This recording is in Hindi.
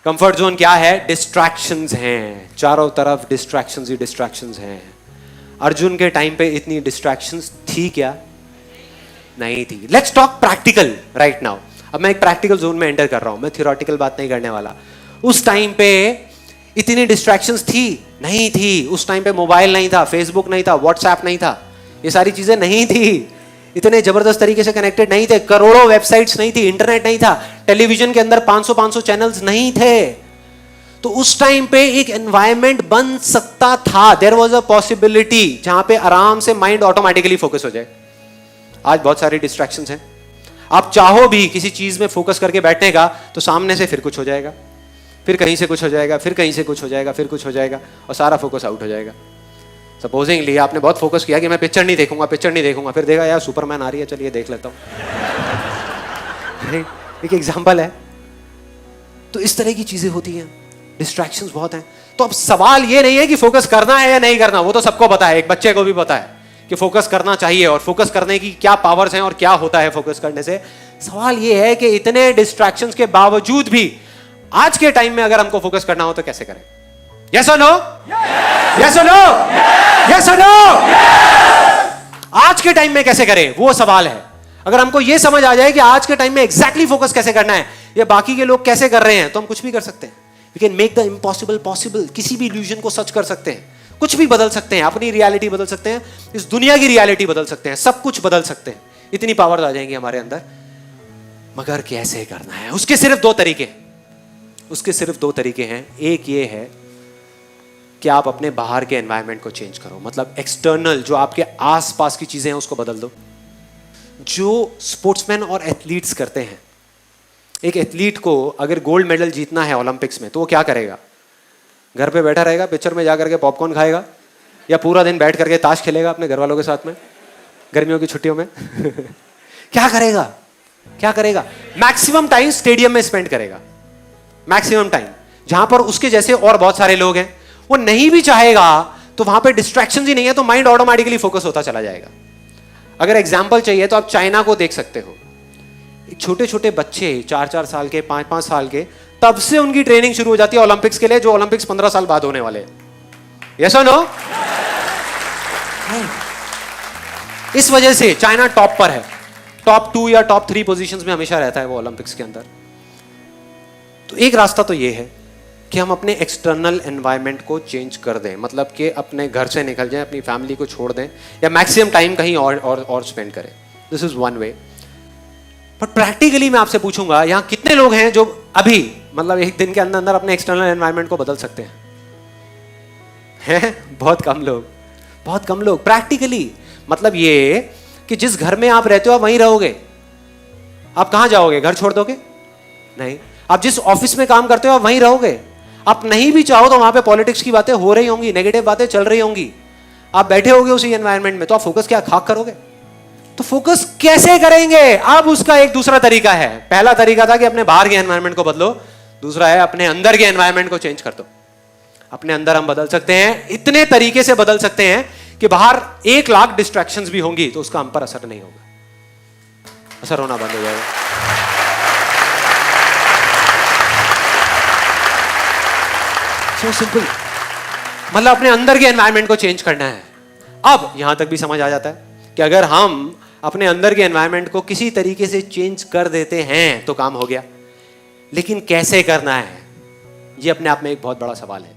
कंफर्ट जोन क्या है? डिस्ट्रैक्शंस हैं, चारों तरफ डिस्ट्रैक्शंस ही डिस्ट्रैक्शंस हैं। अर्जुन के टाइम पे इतनी डिस्ट्रैक्शंस थी क्या? नहीं थी। Let's talk practical right now. अब मैं एक प्रैक्टिकल जोन में एंटर कर रहा हूं, मैं थियोरेटिकल बात नहीं करने वाला। उस टाइम पे इतनी डिस्ट्रैक्शंस थी? नहीं थी। उस टाइम पे मोबाइल नहीं था, फेसबुक नहीं था, व्हाट्सएप नहीं था, ये सारी चीजें नहीं थी, इतने जबरदस्त तरीके से कनेक्टेड नहीं थे, करोड़ों वेबसाइट्स नहीं थी, इंटरनेट नहीं था, टेलीविजन के अंदर 500 चैनल्स नहीं थे। तो उस टाइम पे एक एनवायरनमेंट बन सकता था, देयर वाज अ पॉसिबिलिटी जहां पे आराम से माइंड ऑटोमेटिकली फोकस हो जाए। आज बहुत सारी डिस्ट्रैक्शंस हैं, आप चाहो भी किसी चीज में फोकस करके बैठने का तो सामने से फिर कुछ हो जाएगा, फिर कहीं से कुछ हो जाएगा, फिर कहीं से कुछ हो जाएगा, फिर कुछ हो जाएगा और सारा फोकस आउट हो जाएगा। सपोजिंगली आपने बहुत फोकस किया कि मैं पिक्चर नहीं देखूंगा, पिक्चर नहीं देखूंगा, फिर देखा यार सुपरमैन आ रही है, चलिए देख लेता हूं। एक एग्जांपल है। तो इस तरह की चीजें होती हैं, डिस्ट्रैक्शंस बहुत हैं। तो अब सवाल ये नहीं है कि फोकस करना है या नहीं करना, वो तो सबको पता है, एक बच्चे को भी पता है कि फोकस करना चाहिए और फोकस करने की क्या पावर्स हैं और क्या होता है फोकस करने से। सवाल ये है कि इतने डिस्ट्रैक्शंस के बावजूद भी आज के टाइम में अगर हमको फोकस करना हो तो कैसे करें? यस और नो? यस और नो? यस और नो? आज के टाइम में कैसे करें, वो सवाल है। अगर हमको ये समझ आ जाए कि आज के टाइम में एग्जैक्टली फोकस कैसे करना है, या बाकी के लोग कैसे कर रहे हैं, तो हम कुछ भी कर सकते हैं। We can make the impossible possible. किसी भी इल्यूजन को सच कर सकते हैं, कुछ भी बदल सकते हैं, अपनी रियलिटी बदल सकते हैं, इस दुनिया की रियलिटी बदल सकते हैं, सब कुछ बदल सकते हैं। इतनी पावर आ जाएंगी हमारे अंदर। मगर कैसे करना है, उसके सिर्फ दो तरीके हैं। एक ये है कि आप अपने बाहर के एनवायरनमेंट को चेंज करो, मतलब एक्सटर्नल जो आपके आसपास की चीजें हैं उसको बदल दो। जो स्पोर्ट्समैन और एथलीट्स करते हैं, एक एथलीट को अगर गोल्ड मेडल जीतना है ओलंपिक्स में तो वो क्या करेगा? घर पे बैठा रहेगा, पिक्चर में जा करके पॉपकॉर्न खाएगा, या पूरा दिन बैठ करके ताश खेलेगा अपने घर वालों के साथ में गर्मियों की छुट्टियों में? क्या करेगा? मैक्सिमम टाइम स्टेडियम में स्पेंड करेगा, मैक्सिमम टाइम, जहां पर उसके जैसे और बहुत सारे लोग हैं। वो नहीं भी चाहेगा तो वहां पे डिस्ट्रैक्शंस ही नहीं है, तो माइंड ऑटोमेटिकली फोकस होता चला जाएगा। अगर एग्जांपल चाहिए तो आप चाइना को देख सकते हो। छोटे छोटे बच्चे 4-4 साल के, 5-5 साल के, तब से उनकी ट्रेनिंग शुरू हो जाती है ओलंपिक्स के लिए, जो ओलंपिक्स 15 साल बाद होने वाले हैं। यस और नो? इस वजह से चाइना टॉप पर है, टॉप 2 या टॉप 3 पोजीशंस में हमेशा रहता है वो ओलंपिक्स के अंदर। तो एक रास्ता तो ये है कि हम अपने एक्सटर्नल एनवायरनमेंट को चेंज कर दें, मतलब कि अपने घर से निकल जाएं, अपनी फैमिली को छोड़ दें, या मैक्सिमम टाइम कहीं और स्पेंड करें। This is one way. But practically मैं आपसे पूछूंगा, यहां कितने लोग हैं जो अभी मतलब एक दिन के अंदर अंदर अपने एक्सटर्नल एनवायरनमेंट को बदल सकते हैं? बहुत कम लोग। प्रैक्टिकली मतलब ये कि जिस घर में आप रहते हो आप वहीं रहोगे। आप कहां जाओगे? घर छोड़ दोगे? नहीं। आप जिस ऑफिस में काम करते हो आप वहीं रहोगे। आप नहीं भी चाहो तो वहां पे पॉलिटिक्स की बातें हो रही होंगी, नेगेटिव बातें चल रही होंगी, आप बैठे होगे उसी एनवायरनमेंट में, तो आप फोकस क्या खाक करोगे? तो फोकस कैसे करेंगे? अब उसका एक दूसरा तरीका है। पहला तरीका था कि अपने बाहर के एनवायरनमेंट को बदलो, दूसरा है अपने अंदर के एनवायरनमेंट को चेंज कर दो। अपने अंदर हम बदल सकते हैं, इतने तरीके से बदल सकते हैं कि बाहर 1 लाख डिस्ट्रैक्शंस भी होंगी तो उसका हम पर असर नहीं होगा, असर होना बंद हो जाएगा। सो सिंपल, मतलब अपने अंदर के एनवायरनमेंट को चेंज करना है। अब यहां तक भी समझ आ जाता है कि अगर हम अपने अंदर के एनवायरनमेंट को किसी तरीके से चेंज कर देते हैं तो काम हो गया। लेकिन कैसे करना है, ये अपने आप में एक बहुत बड़ा सवाल है।